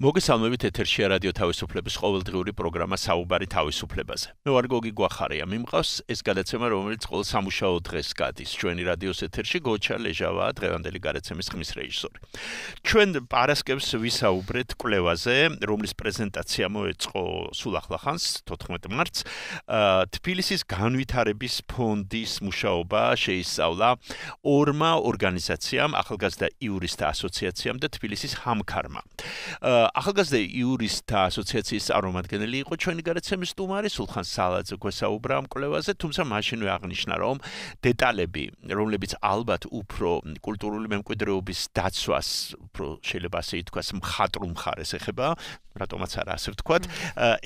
მოგესალმებით ეთერშია რადიო თავისუფლების ყოველდღიური პროგრამა საუბარი თავისუფლებაზე. მე ვარ გოგი გვახარია. მიმყავს ეს გადაცემა, რომელიც ყოველ სამუშაო დღეს გადის. ჩვენი რადიოს ეთერში გოჩა ლეჟავაა დღევანდელი გადაცემის ხმის რეჟისორი. ჩვენ პარასკევს ვისაუბრეთ კვლევაზე, რომლის პრეზენტაცია მოეწყო სულ ახლახანს 14 მარტს. თბილისის განვითარების ფონდის მუშაობა შეისწავლა ორმა ორგანიზაციამ, ახალგაზრდა იურისტთა ასოციაციამ და თბილისის ჰამქარმა. ახალგაზრდა იურისტთა ასოციაციის წარმომადგენელი იყო ჩვენი გადაცემის სტუმარი სულხან სალაძე გვესაუბრა ამ კვლევაზე, თუმცა მაშინვე აღნიშნა, რომ დეტალები, რომლებიც ალბათ უფრო კულტურული მემკვიდრეობის დაცვას, უფრო შეიძლება ასე ითქვას, მხატვრულ მხარეს ეხება, რატომაც არა ასე ვთქვათ,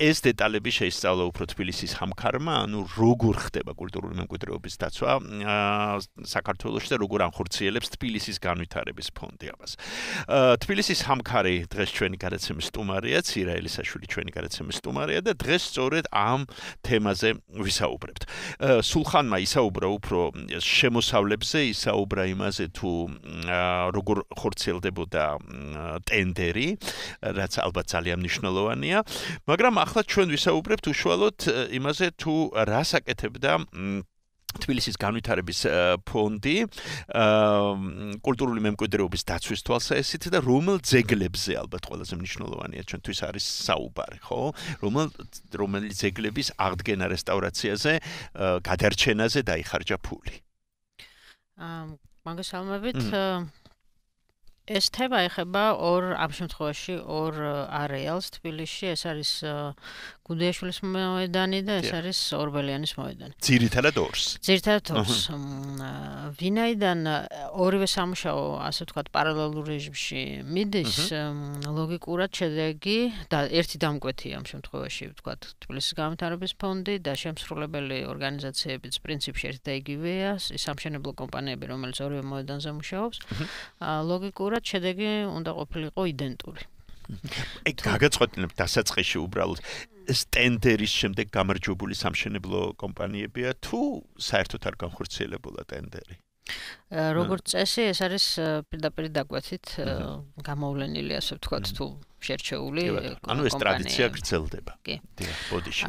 ეს დეტალები შეისწავლა უფრო თბილისის ჰამქარმა, ანუ როგორ ხდება კულტურული მემკვიდრეობის დაცვა საქართველოში და როგორ ანხორციელებს თბილისის განვითარების ფონდი ამას. თბილისის ჰამქარი დღეს ჩვენი გადაცემის სტუმარია, ცირა ელისაშვილი ჩვენი გადაცემის სტუმარია და დღეს სწორედ ამ თემაზე ვისაუბრებთ. სულხანმა ისაუბრა უფრო შემოსავლებზე, ისაუბრა იმაზე თუ როგორ ხორციელდებოდა ტენდერი, რაც ალბათ ძალიან მნიშვნელოვანია, მაგრამ ახლა ჩვენ ვისაუბრებთ უშუალოდ იმაზე თუ რას აკეთებდა თბილისის განვითარების ფონდი კულტურული მემკვიდრეობის დაცვის თვალსაჩინით და რომელ ძეგლებზე ალბათ ყველაზე მნიშვნელოვანია ჩვენთვის არის საუბარი, ხო? რომელი ძეგლების აღდგენა რესტავრაციაზე, გადარჩენაზე დაიხარჯა ფული. მოგესალმებით. ეს თემა ეხება ამ შემთხვევაში ორ არეალს თბილისში, ეს არის გუდიაშვილის მოედანი და ეს არის ორბელიანის მოედანი. ძირითადად ორს. ვინაიდან ორივე სამუშაო, ასე ვთქვათ, პარალელურ რეჟიმში მიდის, ლოგიკურად შედეგი და ერთი დამკვეთი ამ შემთხვევაში, ვთქვათ, თბილისის განვითარების ფონდი და შემსრულებელი ორგანიზაციებიც პრინციპში ერთი და იგივეა, სამშენებლო კომპანიები, რომელიც ორივე მოედანზე მუშაობს, ლოგიკურად შედეგი უნდა ყოფილიყო იდენტური. გაგაწყობინებ დასაწყისში უბრალოდ ტენდერის შემდეგ გამარჯვებული სამშენებლო კომპანიებია თუ საერთოდ არ განხორციელებულა ტენდერი? როგორც წესი, ეს არის პირდაპირ დაკვეთით გამოვლენილი, ასე ვთქვათ, თუ შერჩეული კომპანია. ანუ ეს ტრადიცია გრძელდება. დიახ, ბოდიში.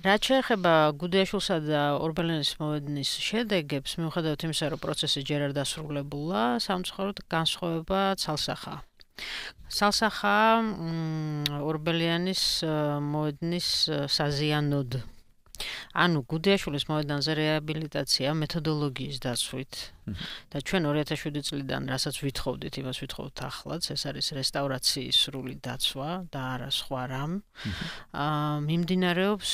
რაც შეეხება გუდიაშვილსა და ორბელიანის მოედნის შედეგებს, მიუხედავად იმისა, რომ პროცესი ჯერ არ დასრულებულა, სამწუხაროდ განსხვავება ცალსახაა. ცალსახაა ორბელიანის მოედნის საზიანოდ. ანუ გუდიაშვილის მოედანზე რეაბილიტაცია მეთოდოლოგიის დაცვით და ჩვენ 2007 წლიდან რასაც ვითხოვდით, იმას ვითხოვთ ახლაც, ეს არის რესტავრაციის სრული დაცვა და არა სხვა რამ. მიმდინარეობს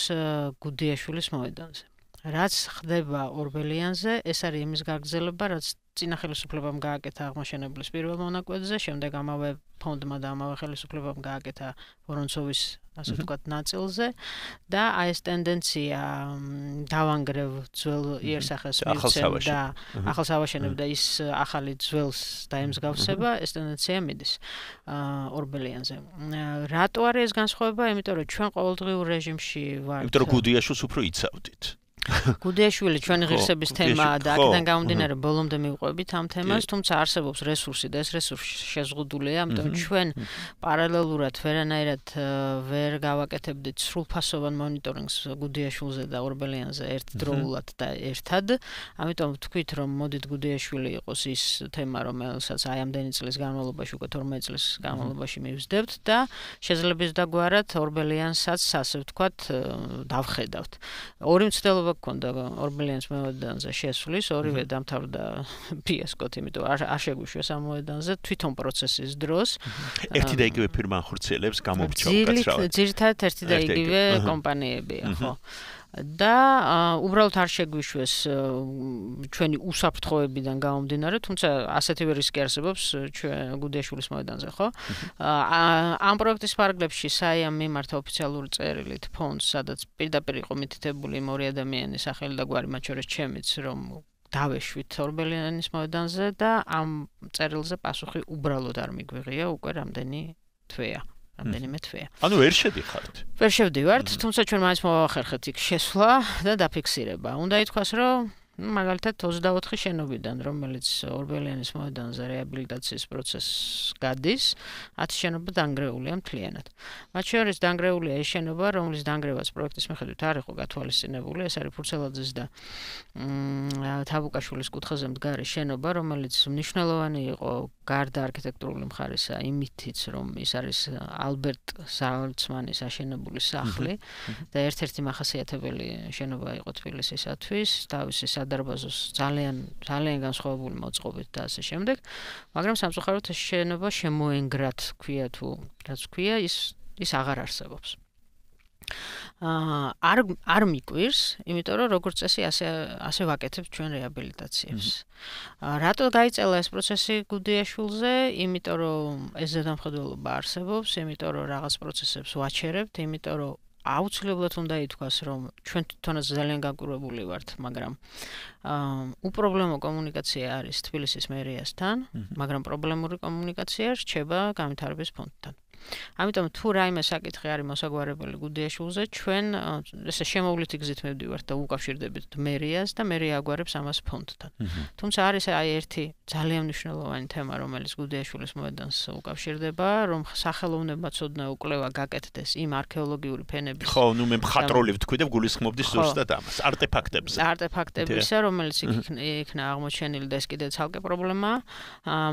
გუდიაშვილის მოედანზე. რაც ხდება ორბელიანზე, ეს არის იმის გაგრძელება, რაც წინა ხელისუფლებამ გააკეთა აღმაშენებლის პირველ მონაკვეთზე, შემდეგ ამავე ფონდმა და ამავე ხელისუფლებამ გააკეთა ვორონცოვის, ასე ვთქვათ, ნაწილზე და ეს ტენდენცია დავანგრევ ძველ იერსახეს მივცემ და ახალს ავაშენებ და ის ახალი ძველს დაემსგავსება, ეს ტენდენცია მიდის ორბელიანზე. რატო არის ეს განსხვავება? იმიტომ რომ ჩვენ ყოველდღიურ რეჟიმში ვართ. იმიტომ რომ გუდიაშვილს უფრო იცავდით. გუდიაშვილი ჩვენი ღირსების თემაა და აქედან გამომდინარე ბოლომდე მივყვებით ამ თემას, თუმცა არსებობს რესურსი და ეს რესურსი შეზღუდულია, ამიტომ ჩვენ პარალელურად ვერანაირად ვერ გავაკეთებდით სრულფასოვან მონიტორინგს გუდიაშვილზე და ორბელიანზე ერთდროულად და ერთად. ამიტომ ვთქვით, რომ მოდით გუდიაშვილი იყოს ის თემა, რომელსაც აი ამდენი წლის განმავლობაში, უკვე 12 წლის განმავლობაში მივსდებთ და შეძლების დაგვარად ორბელიანსაც, ასე ვთქვათ, დავხედავთ. ორი მცდელობა გქონდა ორბელიანის მოედანზე შესვლის, ორივე დამთავრდა ფიასკოთ, იმიტომ არ შეგვიშვეს ამ მოედანზე თვითონ პროცესის დროს. ერთი და იგივე ფირმა ახორციელებს გამომრჩევლ კაცრავად. ძირითადად ერთი და იგივე კომპანიებია, ხო. და უბრალოდ არ შეგვიშვეს ჩვენი უსაფრთხოებიდან გამომდინარე, თუმცა ასეთივე რისკი არსებობს ჩვენ გუდიაშვილის მოედანზე, ხო? ამ პროექტის ფარგლებში საიამ მიმართა ოფიციალური წერილით ფონდს, სადაც პირდაპირ იყო მითითებული იმ ორი ადამიანის სახელი და გვარი, მათ შორის ჩემიც, რომ დავეშვით ორბელიანის მოედანზე და ამ წერილზე პასუხი უბრალოდ არ მიგვიღია უკვე რამდენი თვეა. რამდენიმე თვეა. ანუ ვერ შედიხართ. ვერ შევდივართ, თუმცა ჩვენ მაინც მოვახერხეთ იქ შესვლა და დაფიქსირება. უნდა ითქვას, რომ მაგალითად 24 შენობიდან, რომელიც ორბელიანის მოედანზე რეაბილიტაციის პროცესს გადის, 10 შენობა დანგრეულია მთლიანად. მათ შორის დანგრეულია ის შენობა, რომლის დანგრევაც პროექტის მიხედვით არ იყო გათვალისწინებული, ეს არის ფურცელაძის და თაბუკაშვილის კუთხეზე მდგარი შენობა, რომელიც მნიშვნელოვანი იყო გარდა არქიტექტურული მხარისა, იმითიც, რომ ის არის ალბერტ ზალცმანის აშენებული სახლი და ერთ-ერთი მახასიათებელი შენობა იყო თბილისისათვის, თავისი სადარბაზოს ძალიან განსხვავებული მოწყობით და ასე შემდეგ, მაგრამ სამწუხაროდ ეს შენობა შემოენგრათ, ქვია თუ რაც ქვია, ის აღარ არსებობს. არ მიკვირს, იმიტომ რომ როგორც წესი ასე ვაკეთებთ ჩვენ რეაბილიტაციებს. რატო დაიწყება ეს პროცესი გუდიაშვილზე? იმიტომ რომ ეს ზედამხედველობა არსებობს, იმიტომ რომ რაღაც პროცესებს ვაჩერებთ, იმიტომ რომ აუცილებლად უნდა ითქვას, რომ ჩვენ თვითონაც ძალიან განკვირვებული ვართ, მაგრამ უპრობლემო კომუნიკაცია არის თბილისის მერიასთან, მაგრამ პრობლემური კომუნიკაცია რჩება განვითარების ფონდთან. ამიტომ თუ რაიმე საკითხი არის მოსაგვარებელი გუდიაშვილზე, ჩვენ ესე შემოვლითი გზით მივდივართ და უკავშირდებით მერიას და მერია აგვარებს ამას ფონდთან. თუმცა არის ერთი ძალიან მნიშვნელოვანი თემა, რომელიც გუდიაშვილის მოედანს უკავშირდება, რომ სახელოვნებაცოდნე უკვლევა გაკეთდეს იმ არქეოლოგიური ფენების. ხო, ნუ მე მხატვრული ვთქვი და გულისხმობდი ზუსტად ამას, არტეფაქტებზე. არტეფაქტებისა, რომელიც იქნა აღმოჩენილი და ეს კიდევ ცალკე პრობლემაა,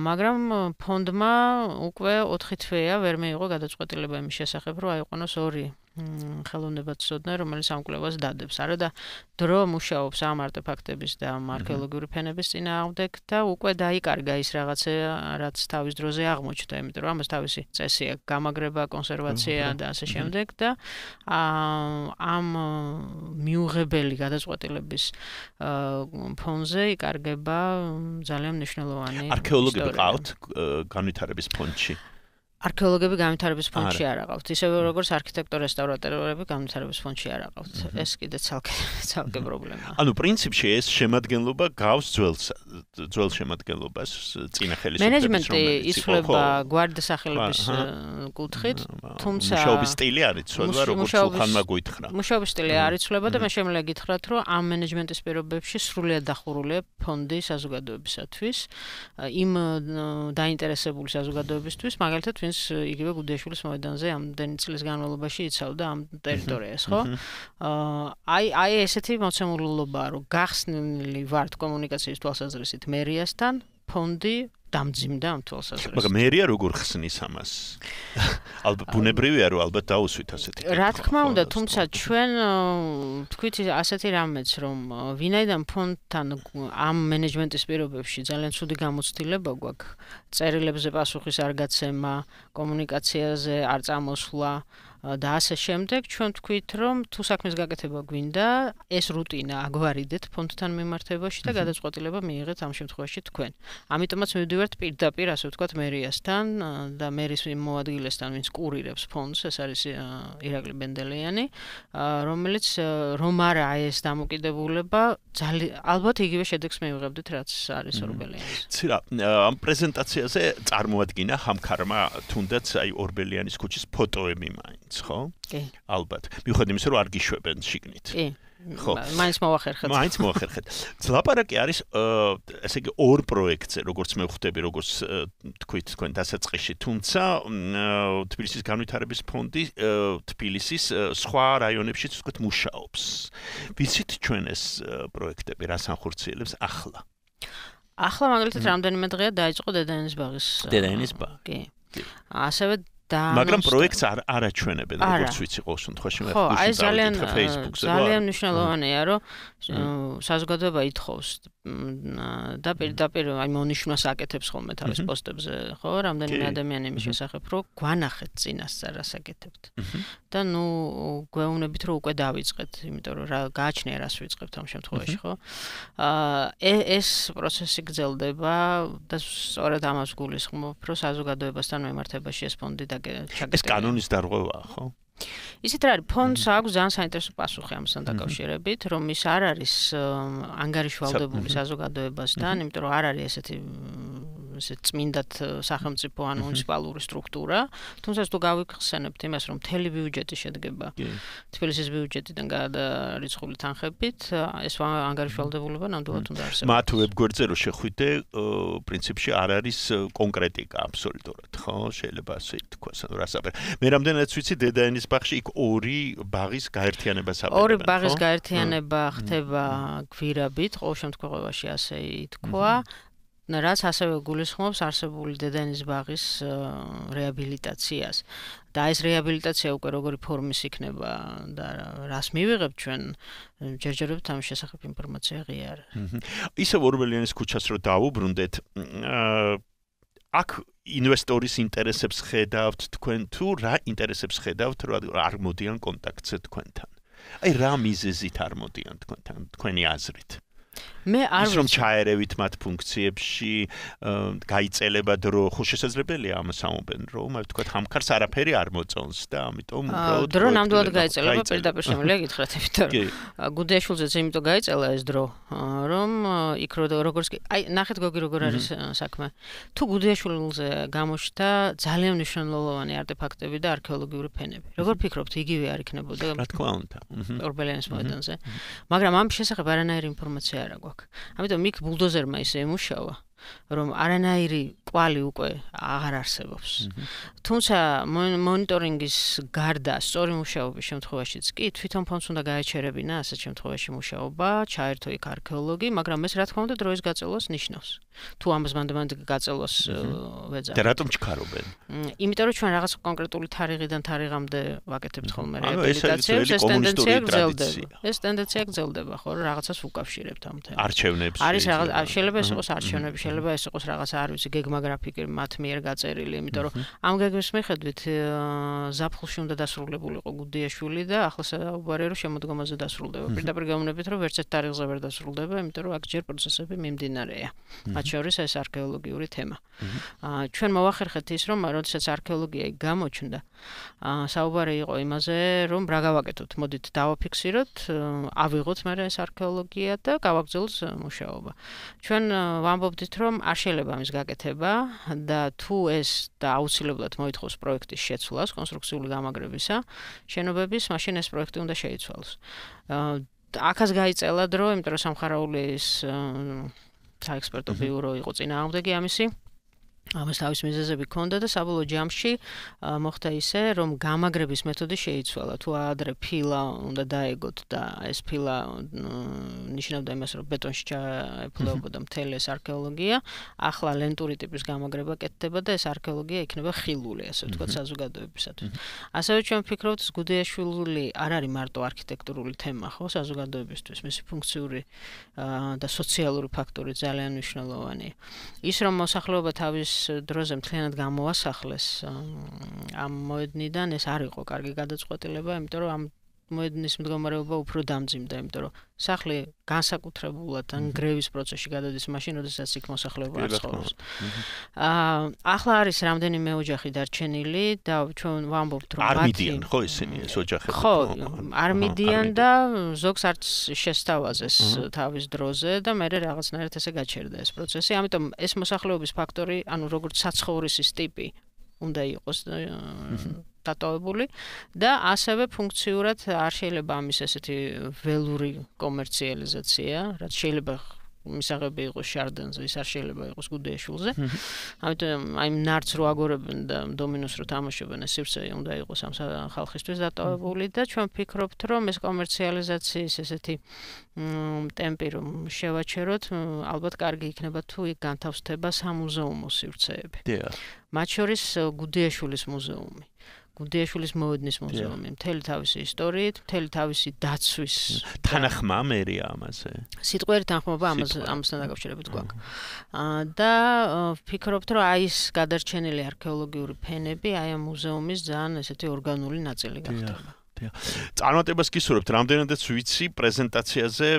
მაგრამ ფონდმა უკვე 4 თვეა ვერ მიიღო გადაწყვეტილება იმის შესახებ, რომ აიყვანოს 2 ხელოვნებაცოდნე, რომელიც ამ კვლევას დადებს. არა და დრო მუშაობს ამ არტეფაქტების და ამ არქეოლოგიური ფენების წინააღმდეგ და უკვე დაიკარგა ის რაღაცა, რაც თავის დროზე აღმოჩნდა, იმიტომ რომ ამას თავისი წესი აქვს, გამაგრება, კონსერვაცია და ასე შემდეგ და ამ მიუღებელი გადაწყვეტილების ფონზე იკარგება ძალიან მნიშვნელოვანი არქეოლოგები ყავთ განვითარების ფონდში. არქეოლოგები განვითარების ფონდში არ აყავთ, ისევე როგორც არქიტექტორ-რესტავრატორები განვითარების ფონდში არ აყავთ. ეს კიდე ცალკე პრობლემაა. ანუ პრინციპში ეს შემადგენლობა გავს ძველ შემადგენლობას წინა ხელისუფლების მენეჯმენტი იცვლება გვარდასახელების კუთხით, თუმცა მუშაობის სტილი არ იცვლება, როგორც სულხანმა გითხრა. მუშაობის სტილი არ იცვლება და მე შემიძლია გითხრათ, რომ ამ მენეჯმენტის პირობებში სრულიად დახურულია ფონდი საზოგადოებისათვის, იმ დაინტერესებული საზოგადოებისთვის, მაგალითად ვინც იგივე გუდიაშვილის მოედანზე ამდენი წლის განმავლობაში იცავდა ამ ტერიტორიას, ხო? აი ესეთი მოცემულობაა, რომ გახსნილი ვართ კომუნიკაციის თვალსაზრისით მერიასთან, ფონდი დამძიმდა ამ თვალსაზრისით. მაგრამ მერია როგორ ხსნის ამას? ალბათ ბუნებრივია, რომ ალბათ დაუსვით ასეთი. რა თქმა უნდა, თუმცა ჩვენ თქვით ასეთი რამეც, რომ ვინაიდან ფონდთან ამ მენეჯმენტის პირობებში ძალიან ცუდი გამოცდილება გვაქვს, წერილებზე პასუხის არ გაცემა, კომუნიკაციაზე არ წამოსვლა და ასე შემდეგ, ჩვენ თქვით, რომ თუ საქმის გაკეთება გვინდა, ეს რუტინა აგვარიდეთ ფონდთან მიმართებაში და გადაწყვეტილება მიიღეთ ამ შემთხვევაში თქვენ. ამიტომაც მივდივართ პირდაპირ, ასე ვთქვათ, მერიასთან და მერის მოადგილესთან, ვინც კურირებს ფონდს, ეს არის ირაკლი ბენდელიანი, რომელიც რომ არა ეს დამოკიდებულება, ალბათ იგივე შედეგს მივიღებდით, რაც არის ორბელიანის. ცირა, ამ პრეზენტაციაზე წარმოადგინა ხამქარმა თუნდაც აი ორბელიანის ქუჩის ფოტოები მაინც. ხო? კი. ალბათ. მიუხედავად იმისა, რომ არ გიშვებენ შიგნით. კი. ხო. მაინც მოახერხეთ. ლაპარაკი არის ესე იგი ორ პროექტზე, როგორც მე ვხვდები, როგორც თქვით თქვენ დასაწყისში, თუმცა თბილისის განვითარების ფონდი თბილისის სხვა რაიონებშიც ვთქვით მუშაობს. ვიცით ჩვენ ეს პროექტები რას ანხორციელებს ახლა? ახლა მაგალითად რამდენიმე დღეა დაიწყო დედაენის ბაღის. დედაენის ბაღი. კი. ასევე მაგრამ პროექტს არ აჩვენებენ, როგორც ვიცი ყოველ შემთხვევაში მე Facebook-ზე. ძალიან მნიშვნელოვანია, რომ საზოგადოება ითხოვს და პირდაპირ აი მონიშნვას აკეთებს ხოლმე თავის პოსტებზე, ხო, რამდენიმე ადამიანი იმის შესახებ, რომ გვანახეთ წინასწარ რას აკეთებთ. და ნუ გვეუბნებით, რომ უკვე დავიწყეთ, იმიტომ რომ რა გააჩნია რას ვიწყებთ ამ შემთხვევაში, ხო? ეს პროცესი გრძელდება და სწორედ ამას გულისხმობ, რომ საზოგადოებასთან მიმართებაში ეს ფონდი ეს კანონის დარღვევაა, ხო? ისეთ რა არის, ფონდს აქვს ძალიან საინტერესო პასუხი ამასთან დაკავშირებით, რომ ის არ არის ანგარიშვალდებული საზოგადოებასთან, იმიტომ რომ არ არის ესეთი ესე წმინდად სახელმწიფო ან მუნიციპალური სტრუქტურა, თუმცა თუ გავიხსენებთ იმას, რომ მთელი ბიუჯეტი შედგება თბილისის ბიუჯეტიდან გადარიცხული თანხებით, ეს ანგარიშვალდებულება ნამდვილად უნდა არსებობდეს. მათ ვებგვერდზე რო შეხვიდე, პრინციპში არ არის კონკრეტიკა აბსოლუტურად, ხო? შეიძლება ასე თქვას, ანუ რასაბერ. მე რამდენადაც ვიცი, დედაენის ბაღში იქ ორი ბაღის გაერთიანება საბერებენ. ორი ბაღის გაერთიანება ხდება გვირაბით, ყოველ შემთხვევაში ასე ითქვა. რაც ასევე გულისხმობს არსებული დედაენის ბაღის რეაბილიტაციას. და ეს რეაბილიტაცია უკვე როგორი ფორმის იქნება და რას მივიღებთ ჩვენ ჯერჯერობით ამ შესახებ ინფორმაცია ღია არ არის. ისევ ორბელიანის ქუჩას რო დაუბრუნდეთ, აქ ინვესტორის ინტერესებს ხედავთ თქვენ თუ რა ინტერესებს ხედავთ რა არ მოდიან კონტაქტზე თქვენთან? აი რა მიზეზით არ მოდიან თქვენთან თქვენი აზრით? მე არ ვიცი რომ ჩაერევით მათ ფუნქციებში გაიწელება დრო ხო შესაძლებელია ამას ამობენ რომ ვთქვათ ხამქარს არაფერი არ მოწონს და ამიტომ უბრალოდ დრო ნამდვილად გაიწელება პირდაპირ შემიძლია გითხრათ იმიტომ რომ გუდიაშვილზეც იმიტომ გაიწელა ეს დრო რომ იქ როგორც აი ნახეთ გოგი როგორ არის საქმე თუ გუდიაშვილზე გამოჩნდა ძალიან მნიშვნელოვანი არტეფაქტები და არქეოლოგიური ფენები როგორ ფიქრობთ იგივე არ იქნებოდა რა თქმა უნდა ორბელიანის მოედანზე მაგრამ ამ შესახებ არანაირი ინფორმაცია არ აქვს ამიტომ იქ ბულდოზერმა ისე ემუშავა რომ არანაირი კვალი უკვე აღარ არსებობს. თუმცა მონიტორინგის გარდა სწორი მუშაობის შემთხვევაშიც კი თვითონ ფონდს უნდა გაეჩერებინა ასეთ შემთხვევაში მუშაობა, ჩაერთო იქ არქეოლოგი, მაგრამ ეს რა თქმა უნდა დროის გაწელვას ნიშნავს. თუ ამას მანდ გაწელვას ვეძახით. და რატომ ჩქარობენ? იმიტომ რომ ჩვენ რაღაც კონკრეტული თარიღიდან თარიღამდე ვაკეთებთ ხოლმე რეაბილიტაციას, ეს ტენდენცია გრძელდება, ხო, რაღაცას უკავშირებთ ამ თემას. არჩევნებს. არის რაღაც შეიძლება ეს იყოს არჩევნები, შეიძლება ეს იყოს რაღაც არ ვიცი გეგმა გრაფიკი მათ მიერ გაწერილი, იმიტომ რომ ამ გეგმის მიხედვით ზაფხულში უნდა დასრულებულიყო გუდიაშვილი და ახლა საუბარია რომ შემოდგომაზე დასრულდება. პირდაპირ გეუბნებით რომ ვერც ერთ თარიღზე ვერ დასრულდება, იმიტომ რომ აქ ჯერ პროცესები მიმდინარეა. მათ შორის ეს არქეოლოგიური თემა. ჩვენ მოვახერხეთ ის რომ როდესაც არქეოლოგია გამოჩნდა, საუბარი იყო იმაზე რომ რა გავაკეთოთ, მოდით დავაფიქსიროთ, ავიღოთ მე ეს არქეოლოგია და გავაგრძელოთ მუშაობა. ჩვენ ვამბობდით რომ არ შეიძლება ამის გაკეთება და თუ ეს და აუცილებლად მოითხოვს პროექტის შეცვლას, კონსტრუქციული გამაგრებისა, შენობების, მაშინ ეს პროექტი უნდა შეიცვალოს. აქაც გაიწელა დრო, იმიტომ რომ სამხარაულის საექსპერტო ბიურო იყო წინააღმდეგი ამისი. ამას თავის მიზეზები ჰქონდა და საბოლოო ჯამში მოხდა ისე, რომ გამაგრების მეთოდი შეიცვალა. თუ ადრე ფილა უნდა დაეგოთ და ეს ფილა ნიშნავდა იმას, რომ ბეტონში ჩაეფლეობოდა მთელი ეს არქეოლოგია, ახლა ლენტური ტიპის გამაგრება კეთდება და ეს არქეოლოგია იქნება ხილული, ასე ვთქვათ, საზოგადოებისათვის. ასევე ჩვენ ვფიქრობთ, გუდიაშვილი არ არის მარტო არქიტექტურული თემა, ხო, საზოგადოებისთვის, მისი ფუნქციური და სოციალური ფაქტორი ძალიან მნიშვნელოვანია. ის რომ მოსახლეობა თავის დროზე მთლიანად გამოასახლეს ამ მოედნიდან ეს არ იყო კარგი გადაწყვეტილება, იმიტომ რომ ამ მოედნის მდგომარეობა უფრო დამძიმდა, იმიტომ რომ სახლი განსაკუთრებულად ან გრევის პროცესში გადადის მაშინ, როდესაც იქ მოსახლეობა არ ცხოვრობს. ახლა არის რამდენიმე ოჯახი დარჩენილი და ჩვენ ვამბობთ რომ არ მიდიან ხო ისინი ეს ოჯახები? ხო, არ მიდიან და ზოგს არც შესთავაზეს თავის დროზე და მე რაღაცნაირად ესე გაჩერდა ეს პროცესი. ამიტომ ეს მოსახლეობის ფაქტორი, ანუ როგორც საცხოვრისის ტიპი უნდა იყოს დატოვებული და ასევე ფუნქციურად არ შეიძლება ამის ესეთი ველური კომერციალიზაცია, რაც შეიძლება მისაღები იყოს შარდენზე, ის არ შეიძლება იყოს გუდიაშვილზე. ამიტომ აი ნარც რო აგორებენ და დომინოს რო თამაშობენ, ეს სივრცე უნდა იყოს ამ ხალხისთვის დატოვებული და ჩვენ ვფიქრობთ, რომ ეს კომერციალიზაციის ესეთი ტემპი რომ შევაჩეროთ, ალბათ კარგი იქნება თუ იქ განთავსდება სამუზეუმო სივრცეები. მათ შორის გუდიაშვილის მუზეუმი. გუდიაშვილის მოედნის მუზეუმი, მთელი თავისი ისტორიით, მთელი თავისი დაცვის თანახმა მერია ამაზე. სიტყვიერი თანხმობა ამასთან დაკავშირებით გვაქვს. და ვფიქრობთ, რომ აი ეს გადარჩენილი არქეოლოგიური ფენები აი ამ მუზეუმის ძალიან ესეთი ორგანული ნაწილი გახდება. წარმატებას გისურვებთ, რამდენადაც ვიცი პრეზენტაციაზე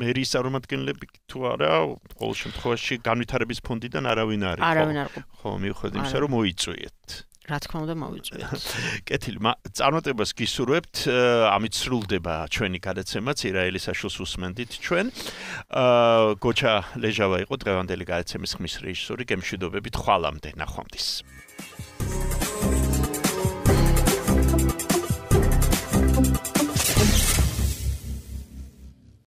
მერიის წარმომადგენლები თუ არა, ყოველ შემთხვევაში განვითარების ფონდიდან არავინ არ იყო. არავინ არ იყო. ხო, მიუხედავად იმისა, რომ მოიწვიეთ. რა თქმა უნდა მოვიწვიოთ. კეთილი, წარმატებას გისურვებთ, ამით სრულდება ჩვენი გადაცემაც, ირაელი საშულს უსმენდით ჩვენ. გოჩა ლეჟავა იყო დღევანდელი გადაცემის ხმის რეჟისორი, გემშვიდობებით ხვალამდე, ნახვამდის.